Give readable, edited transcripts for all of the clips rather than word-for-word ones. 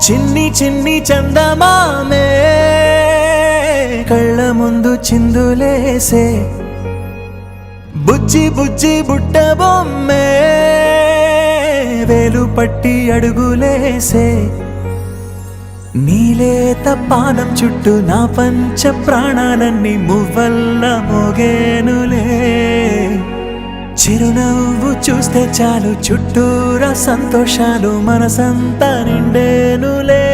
చిన్ని చిన్ని చందమామే కళ్ళ ముందు చిందులేసే బుజ్జి బుజ్జి బుట్ట బొమ్మే వేలు పట్టి అడుగులేసే నీలేత పానం చుట్టూ నా పంచ ప్రాణాలన్నీ మువ్వల్ల మోగేనులే చిరునవ్వు చూస్తే చాలు చుట్టూరా సంతోషాలు మనసంతా నిండేనులే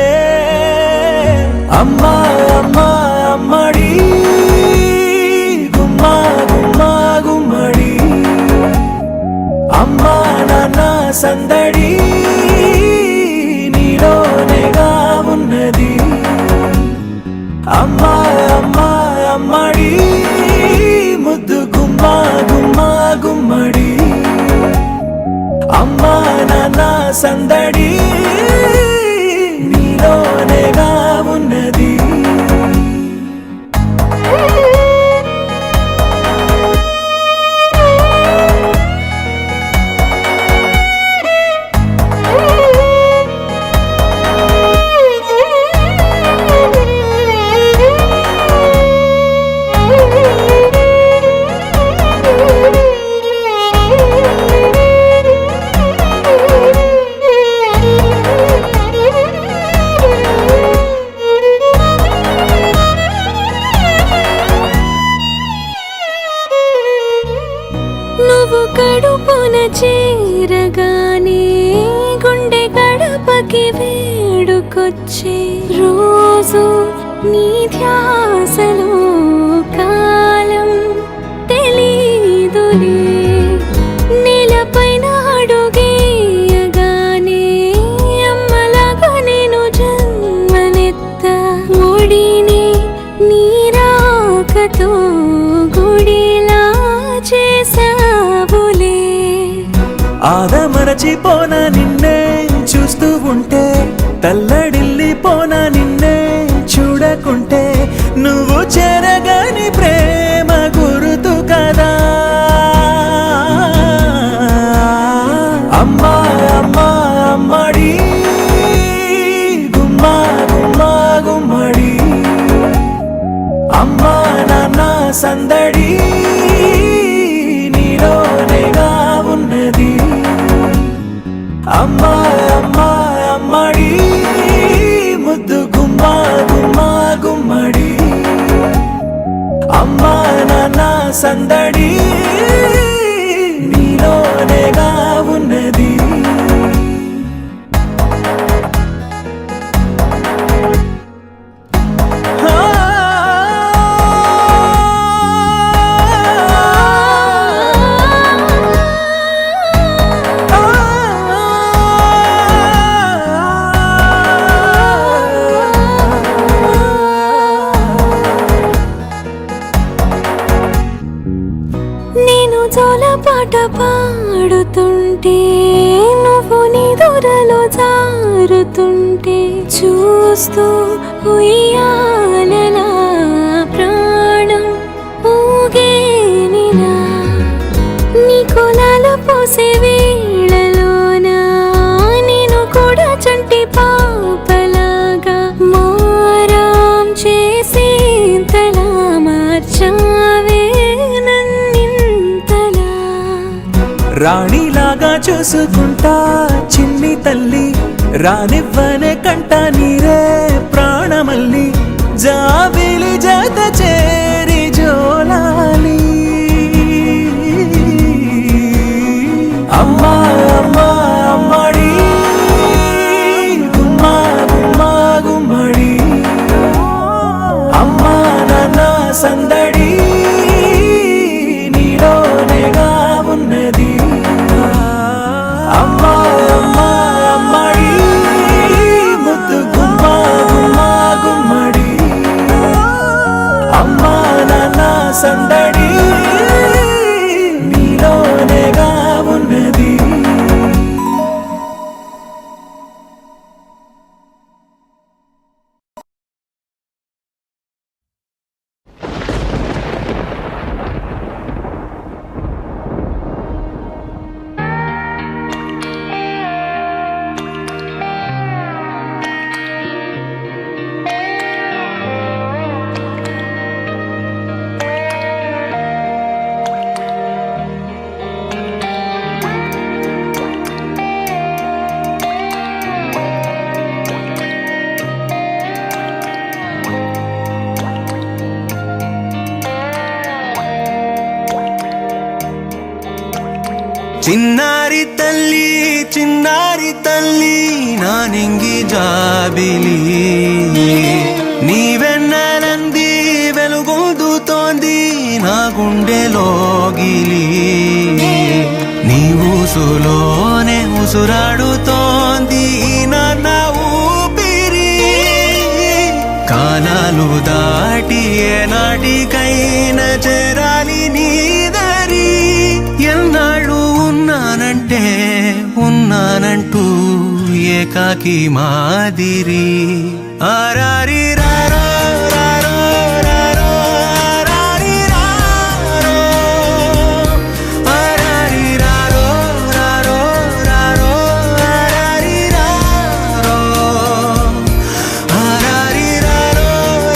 అమ్మా అమ్మా అమ్మడి గుమ్మా గుమ్మా గుమ్మడి అమ్మా నాన్న సందడి నీలోనేగా ఉన్నది అమ్మా అమ్మా అమ్మడి ముద్దు గుమ్మా గుమ్మా గుమ్మడి అమ్మా నాన్న సందడి నీలోనేగా ఉన్నది కడుపున చేరగానే గుండె గడపకి వేడుకొచ్చే రోజు నీ ధ్యాసలో కాలం తెలీదులే నేలపైన అడుగేయగానే అమ్మలాగా నేను జన్మనెత్త ఒడిని నీ రాకతో గుడిలా చేసా ఆదమరచిపోనా నిన్నే చూస్తూ ఉంటే తల్లడిల్లిపోనా నిన్నే చూడకుంటే నువ్వు చెరగని ప్రేమ గురుతు కదా అమ్మా అమ్మా అమ్మడి గుమ్మా గుమ్మా గుమ్మడి అమ్మా నాన్న సందడి నీలోనేగా ఉన్నది అమ్మా అమ్మా అమ్మడి ముద్దు గుమ్మా గుమ్మా గుమ్మడి అమ్మా నాన్న సందడి నీలోనేగా ఉన్నది పాట పాడుతుంటే నువ్వు నీ దూరలో జారుతుంటే చూస్తూ ఉయ్యాలలా ప్రాణం ఊగేనిలా నీ కొలాలు పోసే వేళలోనా నేను కూడా చంటి పాపలాగా మారాం చేసి తలా మార్చావే రాణిలాగా చూసుకుంటా చిన్ని తల్లి రానివ్వనే కంట నీరే ప్రాణమల్లి జాబిలి జత చేరి జోలాలి అమ్మా అమ్మా అమ్మడి గుమ్మా గుమ్మా గుమ్మడి అమ్మా నాన్న సందడి నీలోనేగా ఉన్నది అమ్మా అమ్మా అమ్మడి ముద్దు గుమ్మా గుమ్మా గుమ్మడి అమ్మా నాన్న సందడి నీలోనేగా ఉన్నది ಚಿನ್ನಾರಿ ತಲ್ಲಿ ನಾನಿಂಗಿ ಜಾಬಿಲಿ నీవెన్నెలంది వెలుగొందుతోంది నా గుండెలోగిలి నీ ఊసులోనే ఉసురాడుతోంది నా ఊపిరి కాలాలు దాటి ఏనాటికైనా చేరాలి నీ దరి ఎన్నాళ్ళు ఉన్నానంటూ ఏకాకి మాదిరి ఆరారి రారో రారో రారో ఆరారి రారో ఆరారి రారో రారో రారో ఆరారి రారో ఆరారి రారో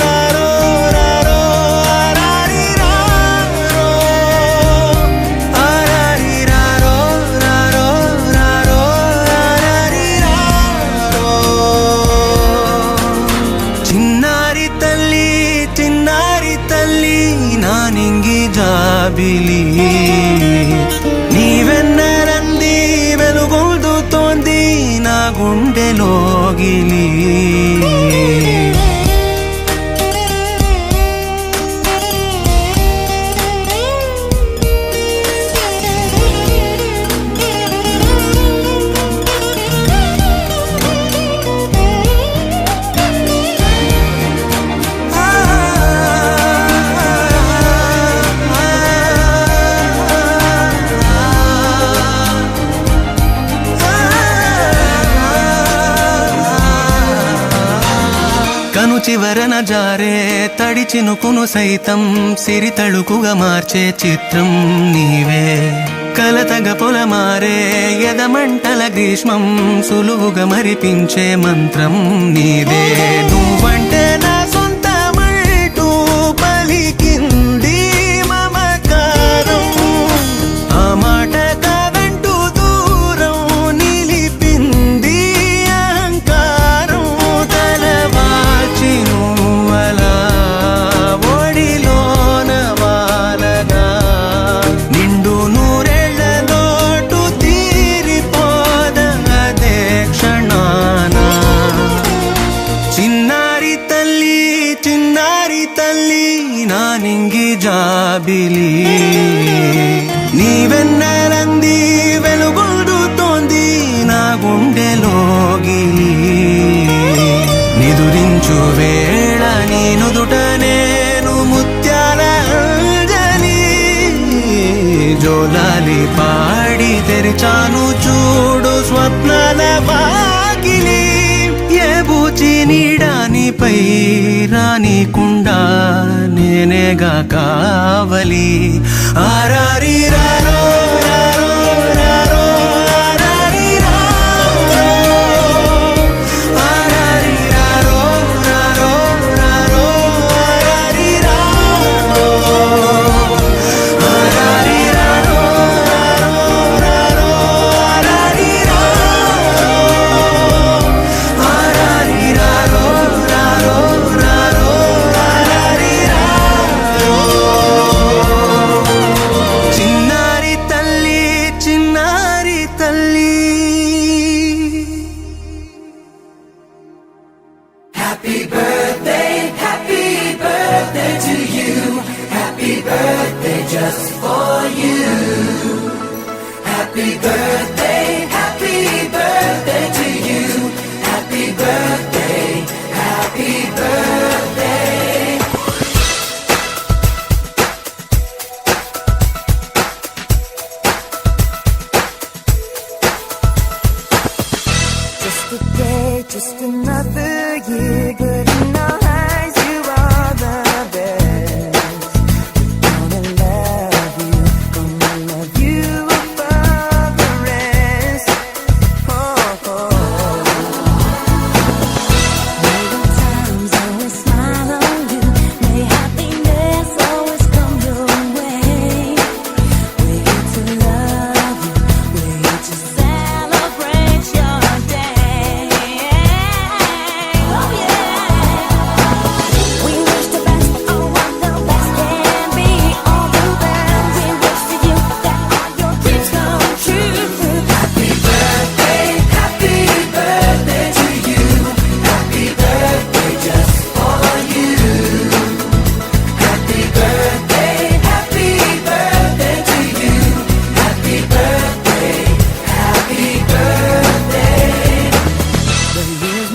రారో రారో ఆరారి రారో ఆరారి రారో రారో రారో ఆరారి రారో చిన్నారి తల్లి నానింగి జాబిలి నీవెన్నెలంది వెలుగొందుతోంది నా గుండెలోగిలి కను చివరన జారే తడి చినుకును సైతం సిరి తళుకుగా మార్చే చిత్రం నీవే కలతగ పొలమారే ఎదమంటల గ్రీష్మం సులువుగా మరిపించే మంత్రం నీదే నువ్వంటే నా సొంతమంటూ పలికింది మమకారం ఆ మాట కాదంటూ దూరం నిలిపింది అహంకారం తలవాల్చి నువ్వలా ఒడిలోన వాలగా నిండు నూరేళ్ల లోటు తీరిపోదదే క్షణాన చిన్నారి తల్లి నానింగి జాబిలి నీవెన్నెలంది వెలుగొందుతోంది నా గుండెలోగిలి నిదురించు వేళ నీ నుదుట నేను ముత్యాల అంజలి జోలాలి పాడి తెరిచాను చూడు స్వప్నాల వాకిలి ఏ బూచి నీడానిపై రానికుండా నేనేగా కావలి ఆరారి రారో రారో రారో ఆరారి రారో ఆరారి రారో రారో రారో ఆరారి రారో ఆరారి రారో రారో రారో ఆరారి రారో ఆరారి రారో రారో రారో ఆరారి రారో చిన్నారి తల్లి Happy birthday to you. Happy birthday just for you. Happy birthday to you. Happy birthday, happy birthday. Just a day, just another year, but in our eyes you are the best. Gonna love you above the rest. Oh, oh. May the times always smile on you, may happiness always come your way. We're here to love you, we're here to celebrate your day. Oh yeah.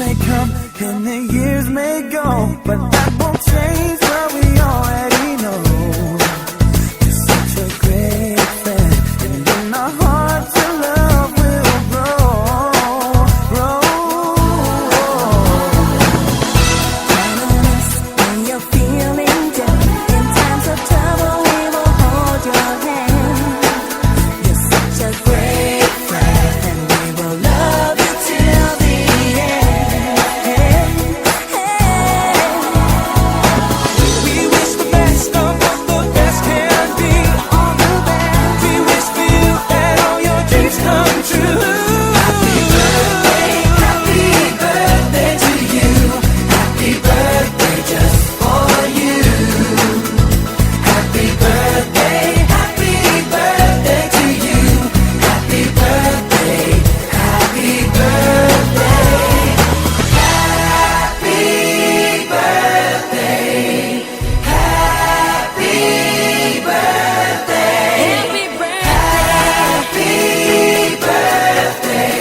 may come and the years may go, but that won't change what we already know. You're such a great friend, and in our hearts your love will grow. Reminisce when you're feeling down. In times of trouble, we will hold your hand. You're such a great friend, and we will love you till the end. We wish the best of what the best can be. All the best. We wish for you that all your dreams come true. Happy birthday to you. Happy birthday just for you. Happy birthday to you. Happy birthday, happy birthday. Happy birthday, happy birthday. Happy birthday. Happy birthday.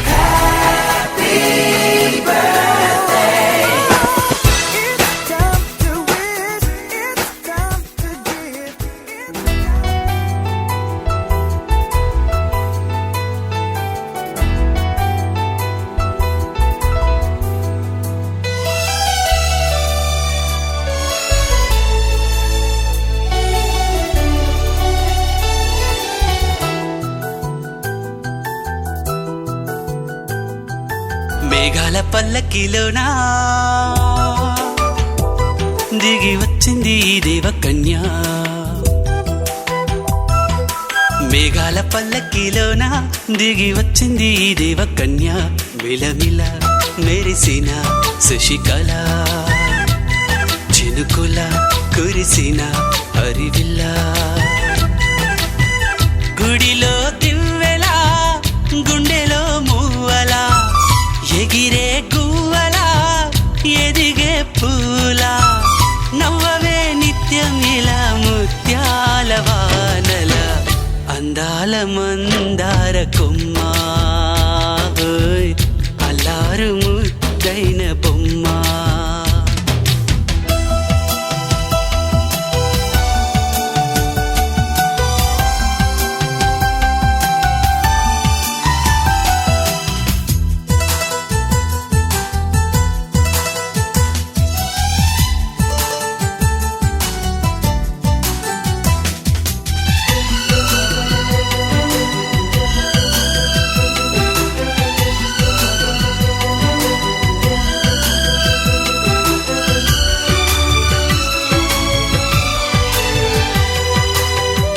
Happy birthday. It's time to wish, it's time to give. మేఘాల పల్లకిలోనా దిగి వచ్చింది ఈ దేవకన్య. మేఘాల పల్లకిలోన దిగి వచ్చింది ఈ దేవకన్య. మిలమిల మెరిసిన శశికళ, చినుకుల కురిసిన హరివిల్ల. గుడిలో దివ్వెలా, గుండెలో మువ్వలా, ఎగిరే గువ్వలా, ఎదిగే పూలా. నవ్వవే నిత్యం ఇలా ముత్యాల వానల, అందాల మందార కొమ్మ, ఓయ్ అల్లారు ముద్దైన బొమ్మ.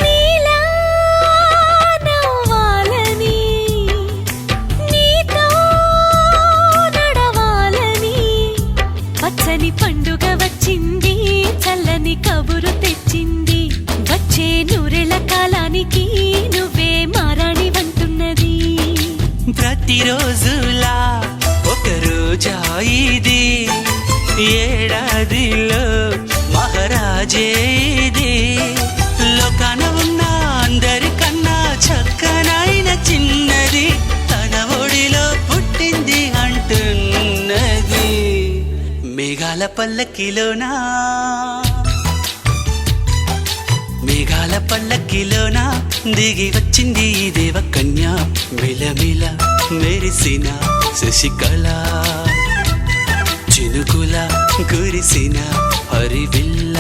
నీలా నవ్వాలని, నీతో నడవాలని. పచ్చని పండుగ వచ్చింది, చల్లని కబురు తెచ్చింది. వచ్చే నూరెళ్ళ కాలానికి నువ్వే మారాణి వంటున్నది. ప్రతిరోజులా ఒక రోజా ఇది, ఏడాదిలో మహారాజే ఇది. లోకాన ఉన్న అందరికన్నా చక్కనైన చిన్నది, తన ఒడిలో పుట్టింది అంటున్నది. మేఘాల పల్లకిలోనా, మేఘాల పల్లకిలోన దిగి వచ్చింది ఈ దేవకన్య. మిలమిల మెరిసిన శశికళ, చినుకుల కురిసిన హరివిల్ల.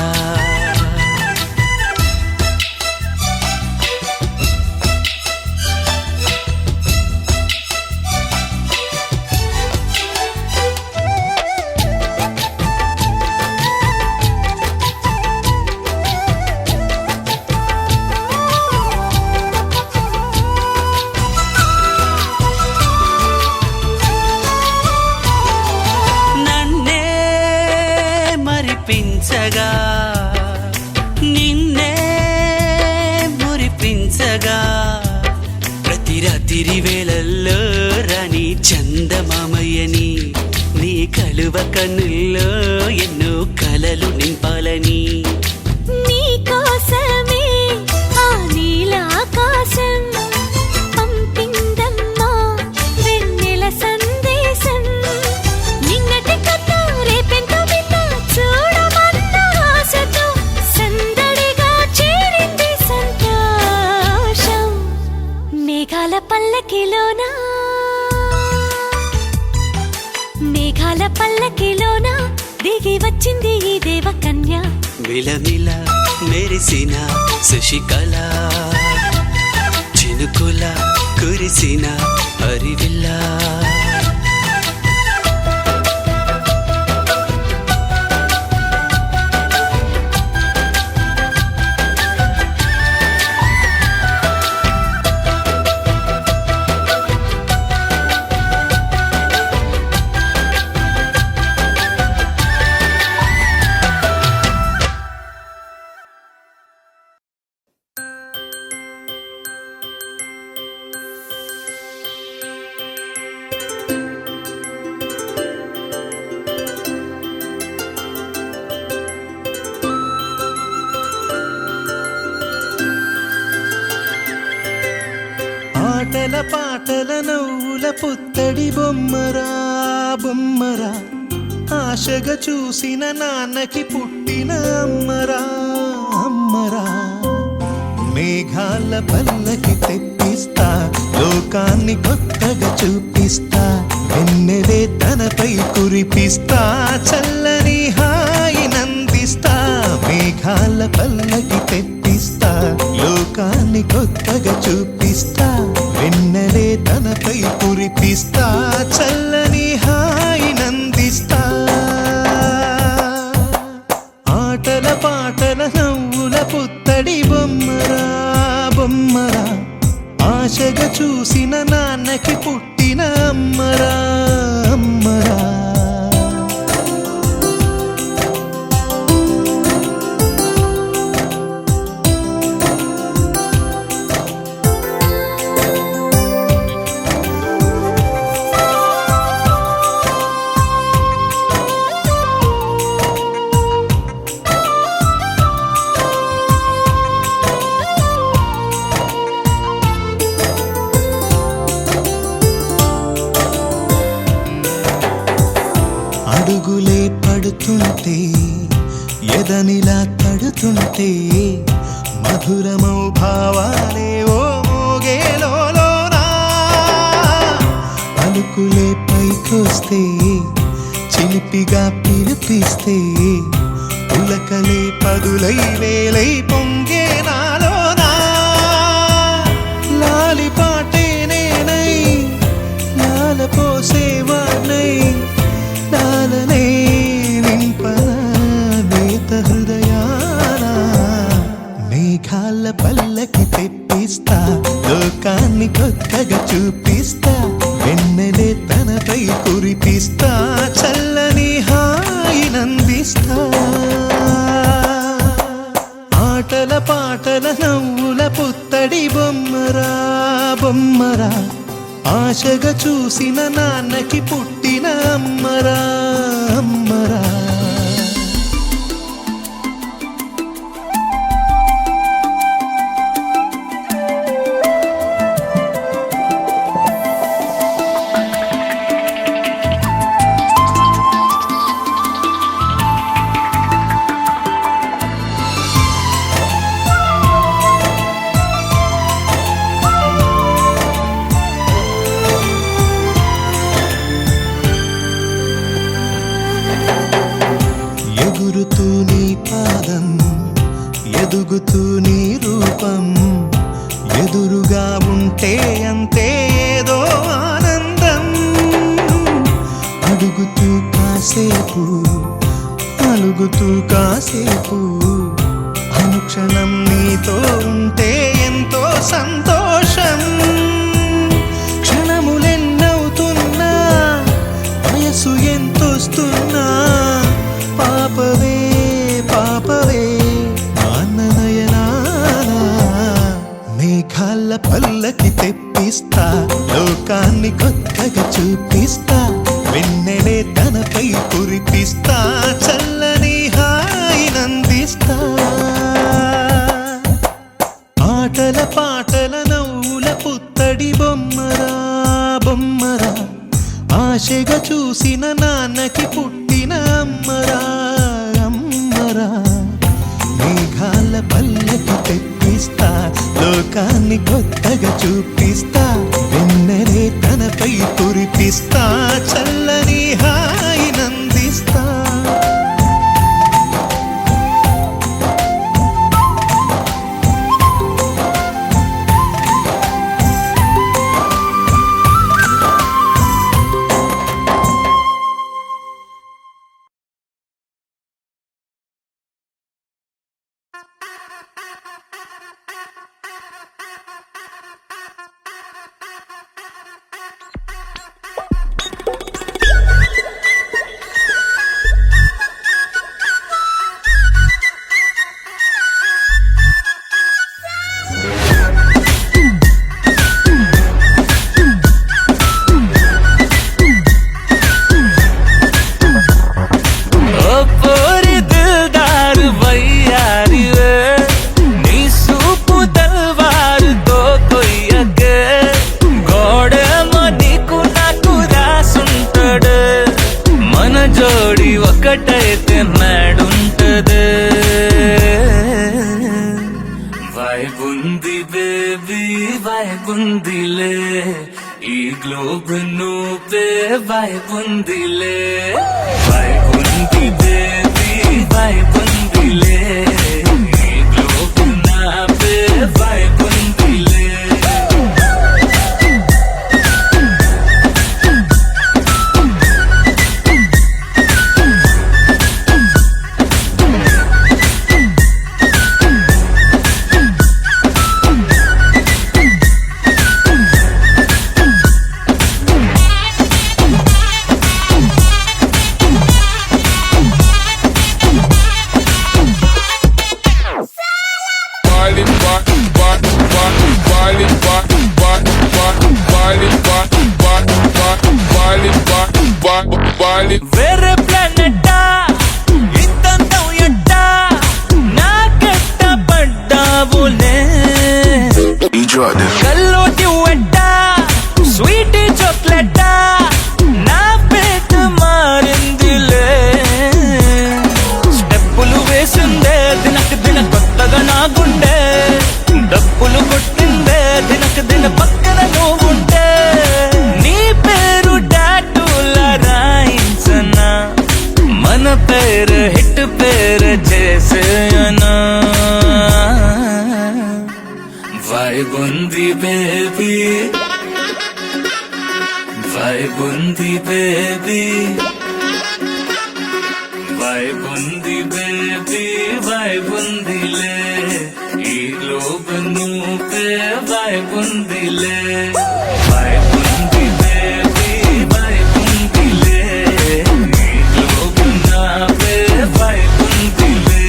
నన్నే మరిపించగా, నిన్నే మురిపించగా, ప్రతి రాత్రి వేళల్లో రాణి చందమామయ్యని, నీ కలువ కన్నుల్లో ఎన్నో కలలు నింపాలని. నీ కోసమే ఆ నీలాకాశం పంపిందమ్మా వెన్నెల సందేశం. పూల పల్లకిలోన దిగి వచ్చింది ఈ దేవకన్య. మిలమిల మెరిసిన శశికళ, చినుకుల కురిసిన హరివిల్లా. ఆటల పాటల నవ్వుల పుత్తడి బొమ్మరా బొమ్మరా, ఆశగా చూసిన నాన్నకి పుట్టిన అమ్మరా అమ్మరా. మేఘాల పల్లకి తెప్పిస్తా, లోకాన్ని కొత్తగా చూపిస్తా, వెన్నెలే తనపై కురిపిస్తా, చల్లని హాయి నందిస్తా. మేఘాల పల్లకి తెప్పిస్తా, లోకాన్ని కొత్తగా చూపిస్తా, వెన్నెలే తనపై కురిపిస్తా, చల్లని హాయి నందిస్తా. ఆటల పాటల నవ్వుల పుత్తడి బొమ్మరా బొమ్మరా, ఆశగా చూసిన నాన్నకి పుట్టిన అమ్మరా అమ్మరా. అడుగులే పడుతుంటే ఎదనిలా తడుతుంటే, మధురమౌ భావాలే ఓ మోగేలోనా. పలుకులే పైకొస్తే చిలిపిగా పిలిపిస్తే, ఉలకలే పదులై వేలై పొంగే నాలోనా. లాలి పాటే నేనై లాల పోసేవాణ్ణై, లాలనే నింపనా నేత హృదయాన. మేఘాల పల్లకి తెప్పిస్తా, లోకాన్ని కొత్తగా చూపిస్తా, వెన్నెలే తనపై కురిపిస్తా, చల్లని హాయి నందిస్తా. ఆటల పాటల నవ్వుల పుత్తడి బొమ్మరా బొమ్మరా, ఆశగా చూసిన నాన్నకి పుట్టిన అమ్మరా అమ్మరా. ఎగురుతూ నీ పాదం, ఎదుగుతూ నీ రూపం, ఎదురుగా ఉంటే అంతే ఏదో ఆనందం. అడుగుతూ కాసేపు, అలుగుతూ కాసేపు, అనుక్షణం నీతో ఉంటే ఎంతో సంతోషం. క్షణములెన్నవుతున్నా, వయసు ఎంతొస్తున్నా, పాపవే పాపవే నాన్ననయనానా. మేఘాల పల్లకి తెప్పిస్తా, లోకాన్ని కొత్తగా చూపిస్తా, వెన్నెలే తనపై కురిపిస్తా, చల్లని హాయి నందిస్తా. ఆటల పాటల నవ్వుల పుత్తడి బొమ్మరా బొమ్మరా, ఆశగా చూసిన నాన్నకి పుట్టిన అమ్మరా అమ్మరా. మేఘాల పల్లకి తెప్పిస్తా, లోకాన్ని కొత్తగా చూపిస్తా, వెన్నెలే తనపై కురిపిస్తా, చల్లని హాయి జోడి ఒకటైతే మేడుంటదే వైబుంది బేబీ వైబుందిలే ఈ గ్లోబ్ నువ్వే వైబుందిలే వైబుంది బేబీ వైబుందిలే ఈ గ్లోబ్ నావే వైబుందిలే వేరే ప్లానెట్టా ఇంతంతం ఎట్టా నాకెట్ట పడ్డావులే కల్లోటి వెట్టా స్వీట్ చాక్లెట్టా నా పేట మారిందిలే స్టెప్పులు వేసిందే దినకు దిన కొత్తగా నా గుండె డప్పులు కొట్టిందే దినకు దిన పక్కన నువ్వుంటే నీ పేరు టాటూల రాయించనా మన పేరు హిట్ పేరు చేసేయనా వైబుంది బేబీ వైబుంది బేబీ వైబుంది బేబీ వైబుందిలే ఈ గ్లోబ్ నువ్వే వైబుందిలే వైబుంది బేబీ వైబుందిలే ఈ గ్లోబ్ నావే వైబుందిలే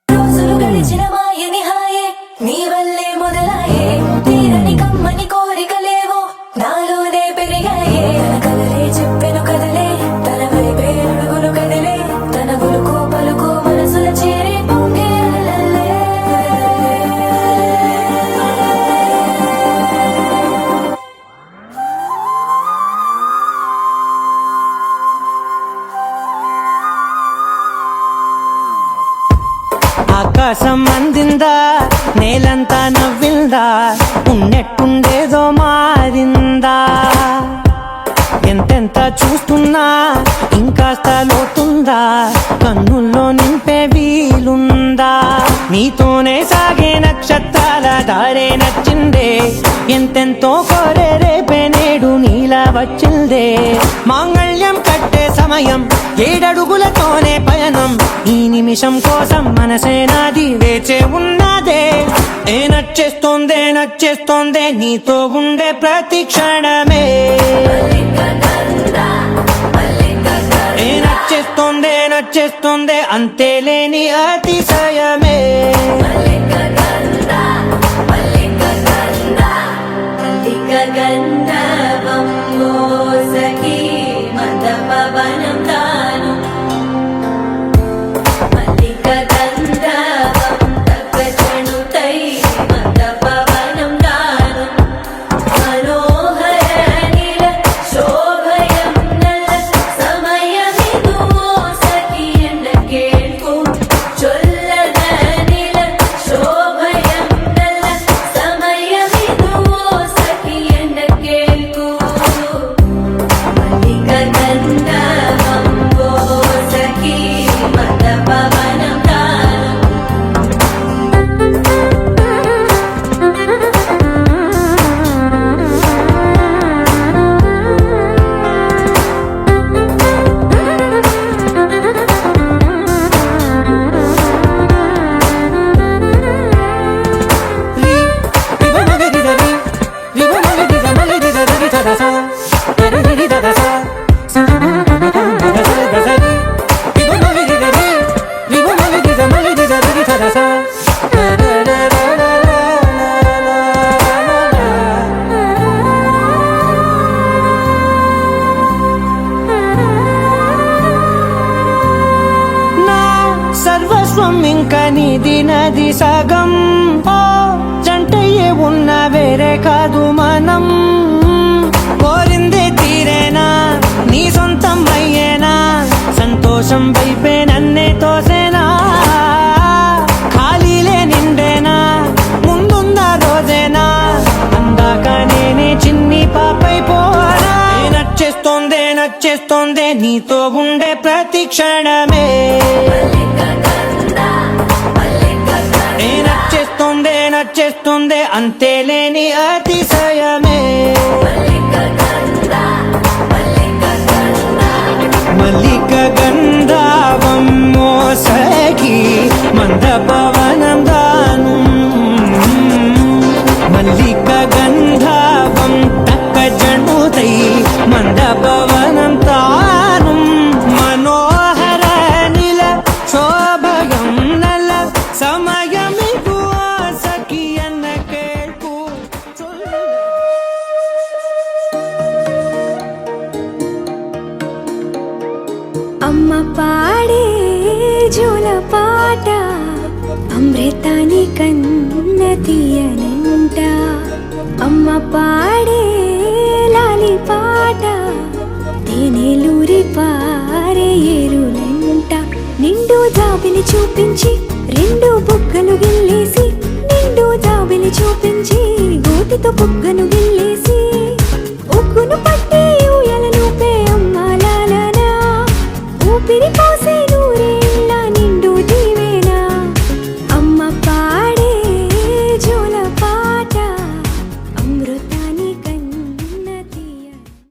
రోజులు గడిచిన మాయని హాయే నీ వల్లే మొదలాయే తీరని కమ్మని కోరికలేవో నాలోనే పెరిగాయే తన కలలే చెప్పెను కదలే తన వైపే అడుగులు కదిలే తన గులుకు పలుకు మనసుల చేరి పొంగే అలలే. ఆకాశం అందిందా నేలంతా నవ్విందా ఉన్నట్టుండేదో మారిందా ఎంతెంత చూస్తున్నా ఇంకాస్త లోతుందా కన్నుల్లో నింపే వీలుందా నీతోనే సాగే నక్షత్రాల దారే నచ్చిందే ఎంతెంతో కోరే రేపే నేడు నీలా వచ్చిందే మాంగళ్యం కట్టే సమయం ఏడడుగులతోనే పయనం ఈ నిమిషం కోసం మనసే నాది వేచే ఉన్నదే ఏ నచ్చేస్తోందే నీతో ఉండే ప్రతి క్షణమే ఏ నచ్చేస్తోందే అంతేలేని అతిశయమే గంధర్వం సఖీ మద పవనం తాను మల్లిక గంధర్వం తగ్గణుతై మద పవనం తాను మనోహర నీల శోభయం నల సమయమిదు సఖీ ఎండ కేൾക്കൂ చొల్లద నీల శోభ ఇంక నీది నది సగం ఓ జంటయ్యే ఉన్న వేరే కాదు మనం కోరిందే తీరేనా నీ సొంతం అయ్యేనా సంతోషం వైపే నన్నే తోసేనా ఖాళీలే నిండేనా ముందుందా రోజేనా అందాక నేనే చిన్ని పాపై పోనా నచ్చేస్తోందే నీతో ఉండే ప్రతి క్షణమే నచ్చేస్తోందే అంతేలేని అతిశయమే మల్లిక గంధావం మోసగి మందపవనం దాను మల్లిక గంధావం తక్క జణుదై మందపవనం తాను మనోహర నిల శోభగం నల సమయమిగు సఖి అన్న కేൾకు అమ్మ పాడే జోల పాట అమృతాని కన్న తీయనంట అమ్మ పాడే లాలి పాట తేనెలూరి పారే ఏరులంట నిండు జాబిలి చూపించి రెండు బుగ్గలు గిల్లేసి నిండు జాబిలి చూపించి గోటితో బుగ్గను